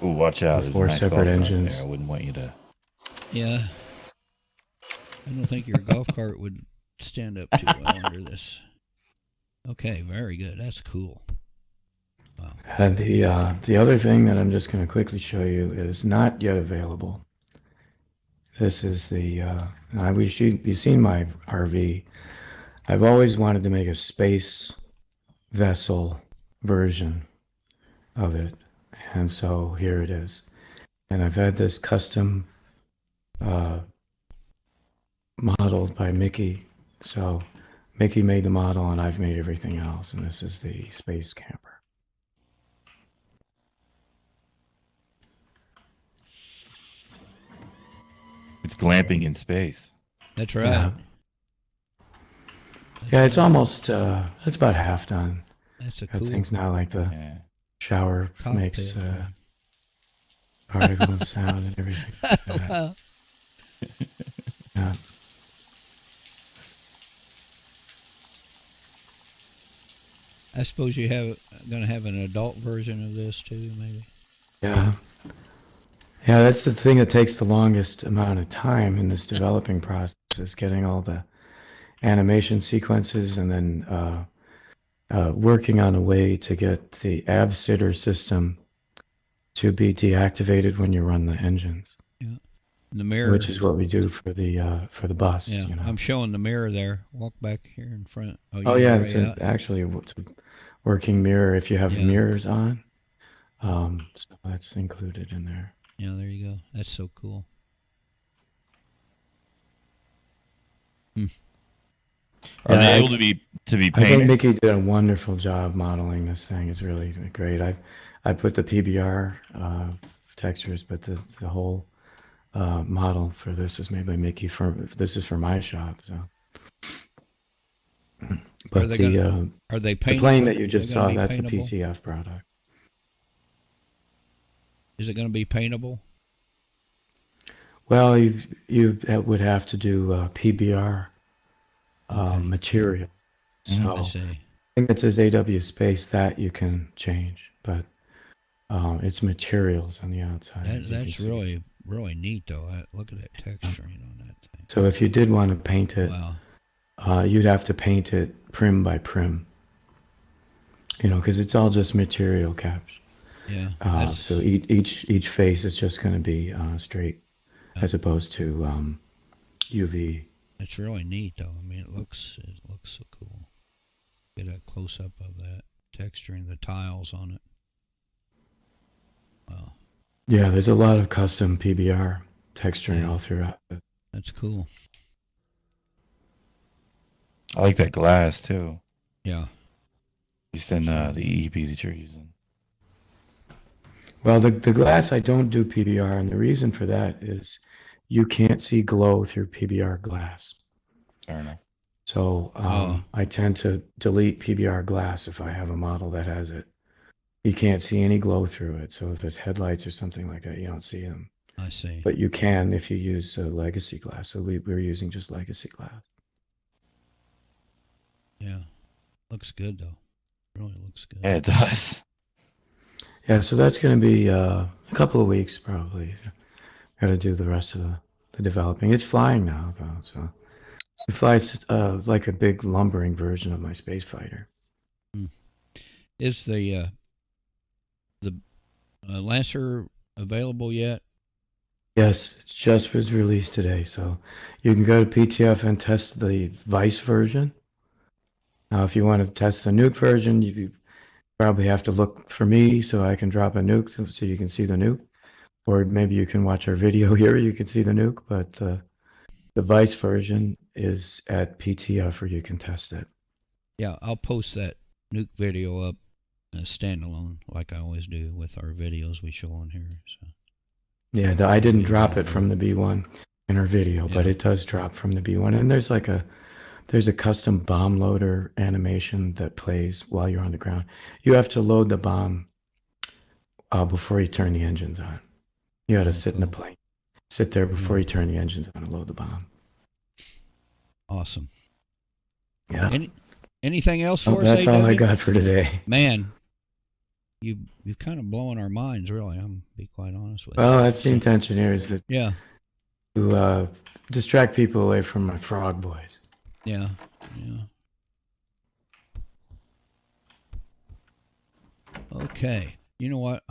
Ooh, watch out. There's a Four nice separate golf cart engines. there. I wouldn't want you to... Yeah. I don't think your golf cart would stand up too well under this. Okay, very good. That's cool. Wow. And the other thing that I'm just going to quickly show you is not yet available. This is the you've seen my RV. I've always wanted to make a space vessel version of it, and so here it is. And I've had this custom modeled by Mickey. So Mickey made the model and I've made everything else, and this is the space camper. It's glamping in space. That's right. Yeah, it's almost it's about half done. That's a cool Things now like the shower cockpit. makes particle sound and everything. Yeah. I suppose you gonna have an adult version of this too, maybe. Yeah. Yeah, that's the thing that takes the longest amount of time in this developing process, is getting all the animation sequences and then working on a way to get the AvSitter system to be deactivated when you run the engines. Yeah. The mirror, which is what we do for the bus. Yeah, you know? I'm showing the mirror there. Walk back here in front. Oh yeah, it's actually it's a working mirror if you have mirrors on. So that's included in there. Yeah, there you go. That's so cool. Are they able to be painted? I think Mickey did a wonderful job modeling this thing. It's really great. I put the PBR textures, but the whole model for this is made by Mickey. This is for my shop. So, but are they the plane that you just saw, that's paintable? A PTF product. Is it going to be paintable? Well, you would have to do PBR material. So I see. I think it says AW space that you can change, but it's materials on the outside. That's really neat, though. Look at that texturing on that thing. So if you did want to paint it, you'd have to paint it prim by prim. You know, because it's all just material caps. Yeah. So each face is just going to be straight, as opposed to UV. It's really neat, though. I mean, it looks so cool. Get a close up of that texturing, the tiles on it. Wow. Yeah, there's a lot of custom PBR texturing all throughout it. That's cool. I like that glass too. Yeah. At least in the EEP that you're using. Well, the glass, I don't do PBR, and the reason for that is you can't see glow through PBR glass. Fair enough. So I tend to delete PBR glass if I have a model that has it. You can't see any glow through it. So if there's headlights or something like that, you don't see them. I see. But you can if you use legacy glass. So we're using just legacy glass. Yeah. Looks good, though. Really looks good. Yeah, it does. Yeah, so that's going to be a couple of weeks probably. Got to do the rest of the developing. It's flying now, though. So it flies like a big lumbering version of my space fighter. Is the Lancer available yet? Yes, it just was released today. So you can go to PTF and test the Vice version. Now, if you want to test the nuke version, you probably have to look for me so I can drop a nuke so you can see the nuke. Or maybe you can watch our video here, you can see the nuke. But the Vice version is at PTF where you can test it. Yeah, I'll post that nuke video up as standalone like I always do with our videos we show on here. So. Yeah, I didn't drop it from the B1 in our video, but it does drop from the B1. And there's like there's a custom bomb loader animation that plays while you're on the ground. You have to load the bomb before you turn the engines on. You got to sit in the plane, sit there before you turn the engines on and load the bomb. Awesome. Yeah. Anything else for us? That's all AW? I got for today. Man, you've kind of blown our minds, really. I'm be quite honest with you. Well, that's the intention here, is that to distract people away from my frog boys. Yeah. Okay. You know what?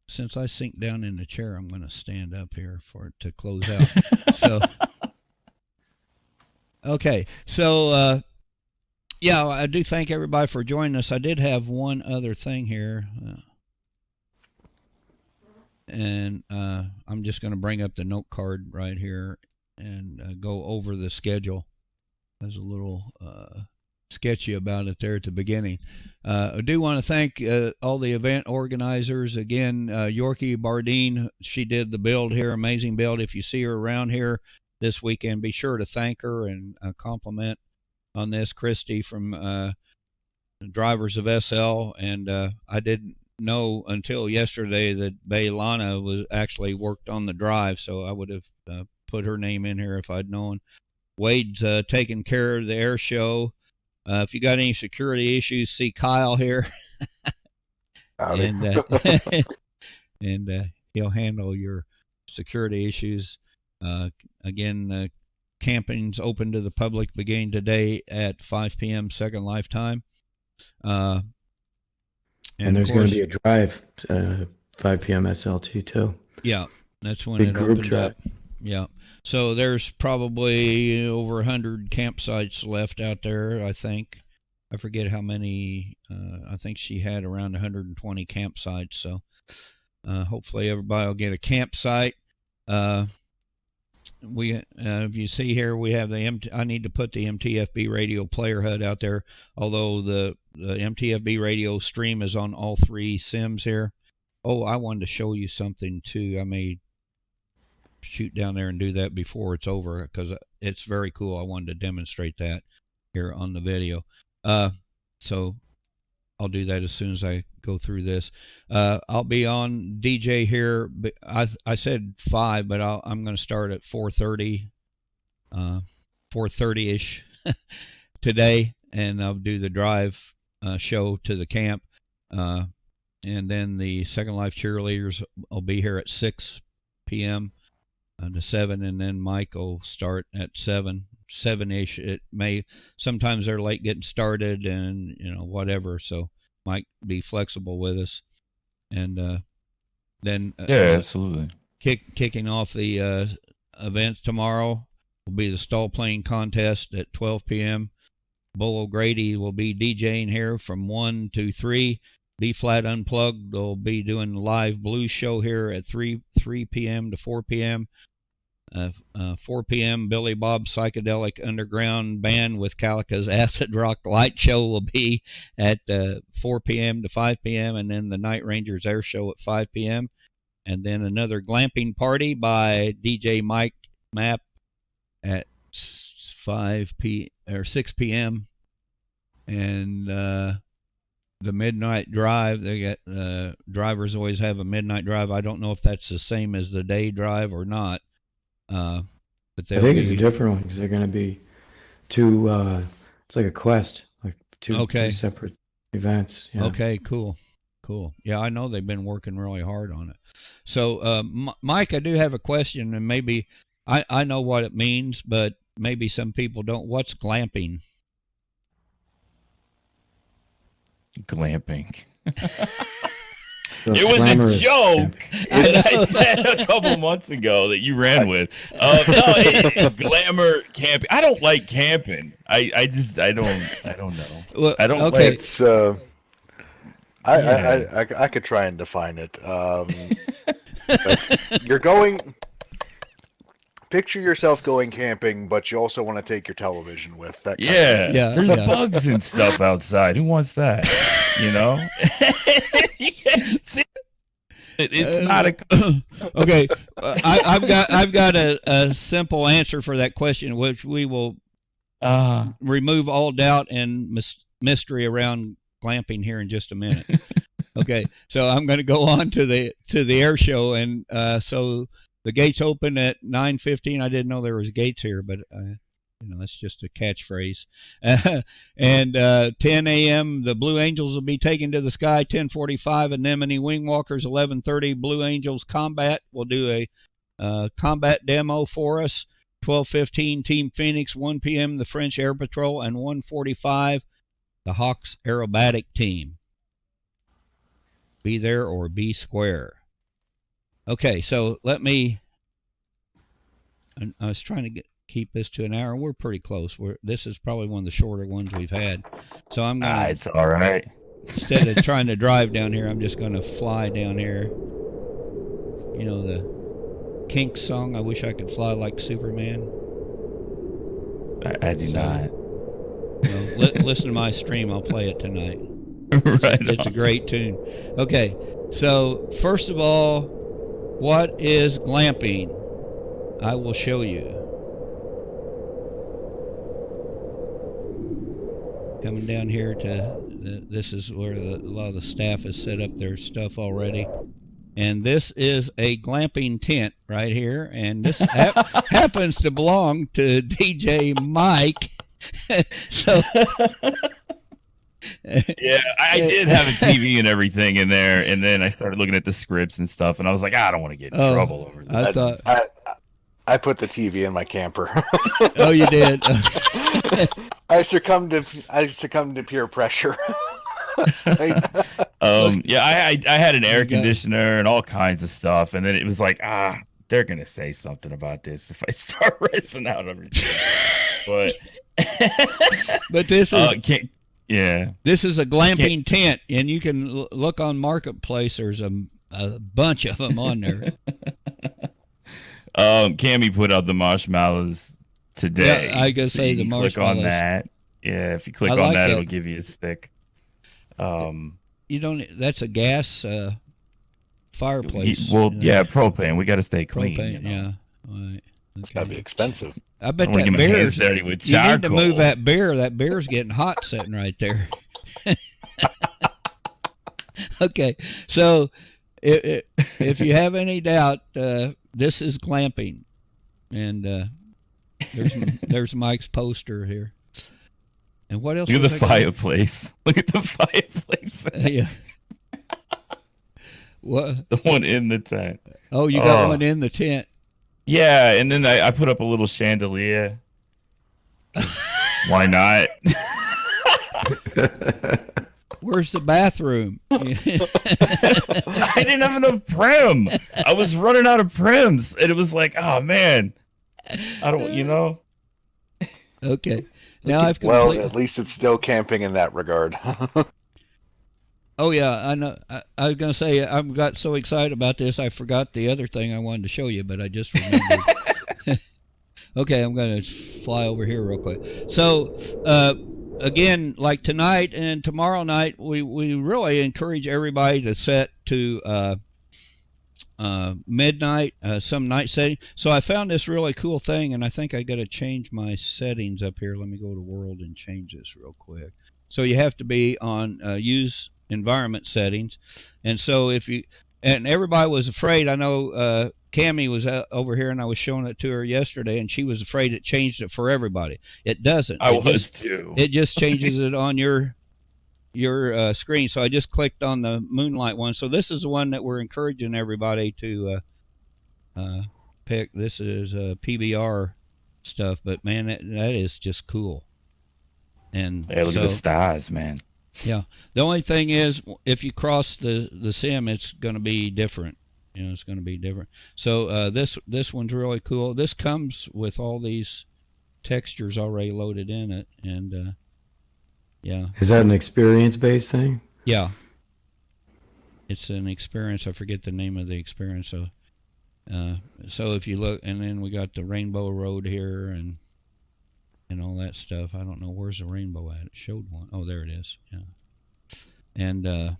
Since I sink down in the chair, I'm going to stand up here for it to close out. So, okay. So, Yeah, I do thank everybody for joining us. I did have one other thing here. And I'm just going to bring up the note card right here and go over the schedule. There's a little sketchy about it there at the beginning. I do want to thank all the event organizers. Again, Yorkie Bardine, she did the build here, amazing build. If you see her around here this weekend, be sure to thank her and compliment on this. Christy from Drivers of SL, and I didn't know until yesterday that Baylana was actually worked on the drive, so I would have put her name in here if I'd known. Wade's taking care of the air show. If you got any security issues, see Kyle here. and he'll handle your security issues. Again, camping's open to the public beginning today at 5 p.m. Second Life time. And there's going to be a drive 5 p.m. SLT too. Yeah, that's when Big it group opens drive. up. Yeah. So there's probably over 100 campsites left out there, I think. I forget how many. I think she had around 120 campsites. So hopefully everybody will get a campsite. If you see here, we have I need to put the MTFB radio player HUD out there, although the MTFB radio stream is on all 3 sims here. Oh, I wanted to show you something too. I may shoot down there and do that before it's over because it's very cool. I wanted to demonstrate that here on the video. So I'll do that as soon as I go through this. I'll be on DJ here. But I said 5, but I'm going to start at 4:30, 4:30ish today, and I'll do the drive show to the camp. And then the Second Life cheerleaders will be here at 6 p.m. To 7, and then Mike will start at 7-ish. It may sometimes they're late getting started, and whatever. So Mike, be flexible with us, and then absolutely. Kicking off the event tomorrow will be the stall plane contest at 12 p.m. Bull O'Grady will be DJing here from 1 to 3. B Flat Unplugged will be doing a live blues show here at 3 p.m. to 4 p.m. 4 p.m. Billy Bob Psychedelic Underground Band with Calica's Acid Rock Light Show will be at 4 p.m. to 5 p.m. and then the Night Rangers Air Show at 5 p.m. and then another glamping party by DJ Mike Map at 6 p.m. and the midnight drive. They got drivers always have a midnight drive. I don't know if that's the same as the day drive or not. But I think it's a different one because they're going to be 2. It's like a quest, like two separate events. Yeah. Okay, cool. Yeah, I know they've been working really hard on it. So, Mike, I do have a question, and maybe I know what it means, but maybe some people don't. What's glamping? Glamping. It was a joke that I said a couple months ago that you ran with. Glamour camping. I don't like camping. I don't know. Well, I don't okay. like. It's I could try and define it. You're going. Picture yourself going camping, but you also want to take your television with. That kind of There's bugs and stuff outside. Who wants that? It's not a. Okay, I've got a simple answer for that question, which we will remove all doubt and mystery around glamping here in just a minute. Okay, so I'm going to go on to the air show, and so the gates open at 9:15. I didn't know there was gates here, but that's just a catchphrase. And 10 a.m. the Blue Angels will be taken to the sky. 10:45 Anemone Wingwalkers. 11:30 Blue Angels Combat will do a combat demo for us. 12:15 Team Phoenix. 1 p.m. the French Air Patrol, and 1:45 the Hawks Aerobatic Team. Be there or be square. Okay, so let me. I was trying to keep this to an hour. We're pretty close. This is probably one of the shorter ones we've had. So I'm going it's all right. Instead of trying to drive down here, I'm just going to fly down here. You know the Kinks song, I wish I could fly like Superman. I do not. Well, listen to my stream. I'll play it tonight. It's a great tune. Okay, so first of all, what is glamping? I will show you. Coming down here to this is where a lot of the staff has set up their stuff already. And this is a glamping tent right here, and this happens to belong to DJ Mike. So yeah, I did have a TV and everything in there, and then I started looking at the scripts and stuff, and I was like, I don't want to get in trouble over this. I put the TV in my camper. Oh, you did? I succumbed to peer pressure. Yeah, I had an air conditioner and all kinds of stuff, and then it was like, they're gonna say something about this if I start racing out everything. But this is this is a glamping tent, and you can look on Marketplace. There's a bunch of them on there. Cammy put out the marshmallows today. Yeah, I gotta say the marshmallows. Click on that. Yeah, if you click on that, it'll give you a stick. You don't. That's a gas fireplace. Propane. We got to stay clean. Propane, you know? yeah. Right. Okay. That'd be expensive. I bet that beer's dirty with charcoal. You need to move that beer. That beer's getting hot sitting right there. Okay, so if you have any doubt, this is glamping, and there's Mike's poster here. And what else? Look at the fireplace. Look at the fireplace. Yeah. What? The one in the tent. Oh, you got one in the tent. Yeah, and then I put up a little chandelier. Why not? Where's the bathroom? I didn't have enough prim. I was running out of prims, and it was like, oh man, I don't, you know. Okay. Now I've completely... Well, at least it's still camping in that regard. Oh yeah, I know. I was gonna say I got so excited about this I forgot the other thing I wanted to show you, but I just remembered. Okay, I'm gonna fly over here real quick. So again, like tonight and tomorrow night, we really encourage everybody to set to midnight, some night setting. So I found this really cool thing, and I think I got to change my settings up here. Let me go to world and change this real quick. So you have to be on use environment settings, and so and everybody was afraid. I know Cammie was over here, and I was showing it to her yesterday, and she was afraid it changed it for everybody. It doesn't. I was too. It just changes it on your screen. So I just clicked on the Moonlight one. So this is the one that we're encouraging everybody to pick. This is PBR stuff, but man, that is just cool. And hey, look at the stars, man. Yeah. The only thing is, if you cross the sim, it's going to be different. You know, it's going to be different. So this one's really cool. This comes with all these textures already loaded in it, and yeah. Is that an experience-based thing? Yeah. It's an experience. I forget the name of the experience. So if you look, and then we got the Rainbow Road here and all that stuff. I don't know, where's the rainbow at? It showed one. Oh, there it is. Yeah. And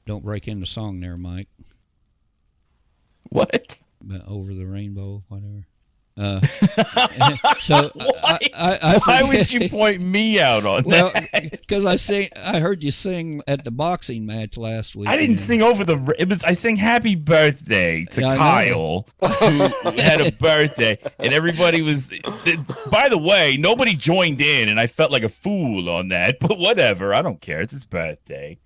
don't break into song there, Mike. What? But over the rainbow, whatever. So why would you point me out on that? Because I heard you sing at the boxing match last week. I didn't sing over I sang happy birthday to Kyle, who had a birthday, and everybody was, by the way, nobody joined in, and I felt like a fool on that, but whatever, I don't care, it's his birthday.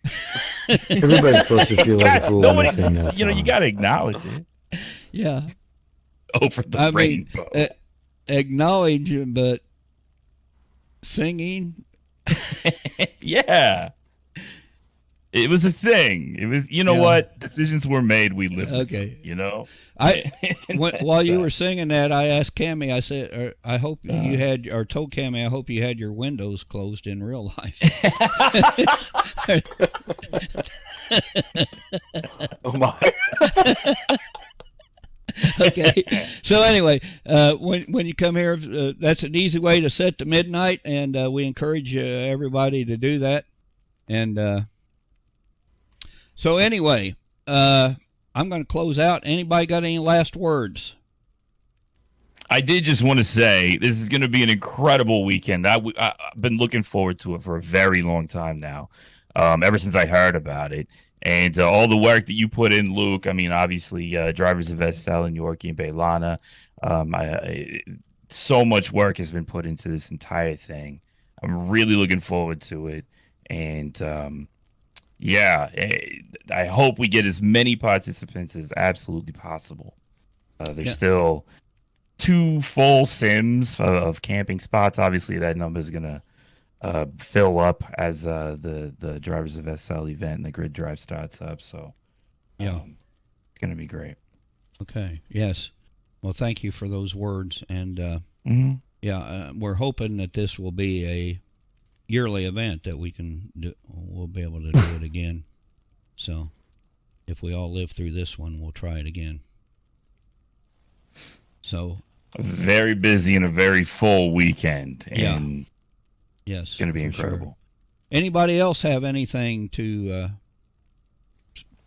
Everybody's supposed to feel like a fool when they sing that song. You know, you gotta acknowledge it. Yeah. Over the rainbow. Acknowledge, but singing. Yeah. It was a thing. It was, you know what? Decisions were made. We lived. Okay. With them, you know. While you were singing that, I asked Cammie. I said, "I hope you had," or told Cammie, "I hope you had your windows closed in real life." Oh my. Okay. So anyway, when you come here, that's an easy way to set to midnight, and we encourage everybody to do that. And so anyway, I'm going to close out. Anybody got any last words? I did just want to say this is going to be an incredible weekend. I've been looking forward to it for a very long time now, ever since I heard about it. And all the work that you put in, Luke, I mean, obviously, drivers of SL and Yorkie and Baylana, so much work has been put into this entire thing. I'm really looking forward to it. And, yeah, I hope we get as many participants as absolutely possible. There's still 2 full sims of camping spots. Obviously, that number is going to fill up as the Drivers of SL event and the grid drive starts up. So, it's going to be great. Okay. Yes. Well, thank you for those words. And, we're hoping that this will be a yearly event that we'll be able to do it again. So if we all live through this one, we'll try it again. So very busy and a very full weekend. And yes, it's going to be incredible. Sure. Anybody else have anything to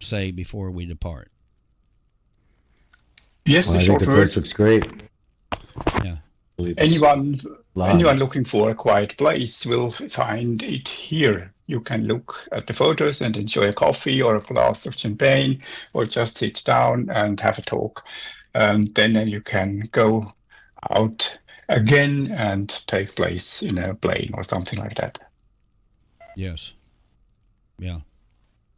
say before we depart? Yes, I think short the word. place looks great. Yeah. Anyone looking for a quiet place will find it here. You can look at the photos and enjoy a coffee or a glass of champagne, or just sit down and have a talk. And then you can go out again and take place in a plane or something like that. Yes. Yeah.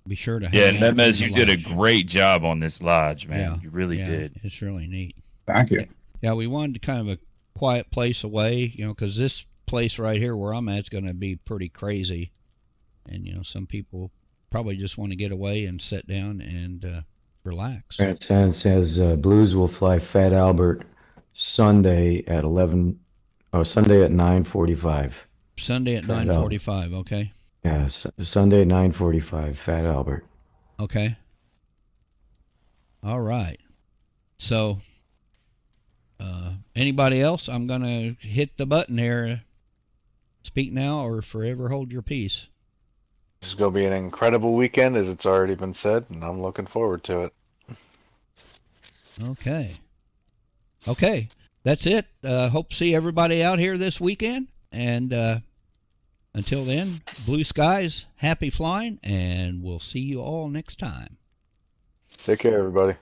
Be sure to. Yeah, Metmes, you did a great job on this lodge, man. Yeah. You really did. It's really neat. Thank you. Yeah, we wanted kind of a quiet place away, because this place right here where I'm at is going to be pretty crazy. And, some people probably just want to get away and sit down and relax. Grant Sand says Blues will fly Fat Albert Sunday at 9:45. Sunday at 9:45, okay. Yeah, Sunday at 9:45, Fat Albert. Okay. All right. So, anybody else? I'm going to hit the button here. Speak now or forever hold your peace. This is going to be an incredible weekend, as it's already been said, and I'm looking forward to it. Okay. That's it. Hope to see everybody out here this weekend. And until then, blue skies, happy flying, and we'll see you all next time. Take care, everybody.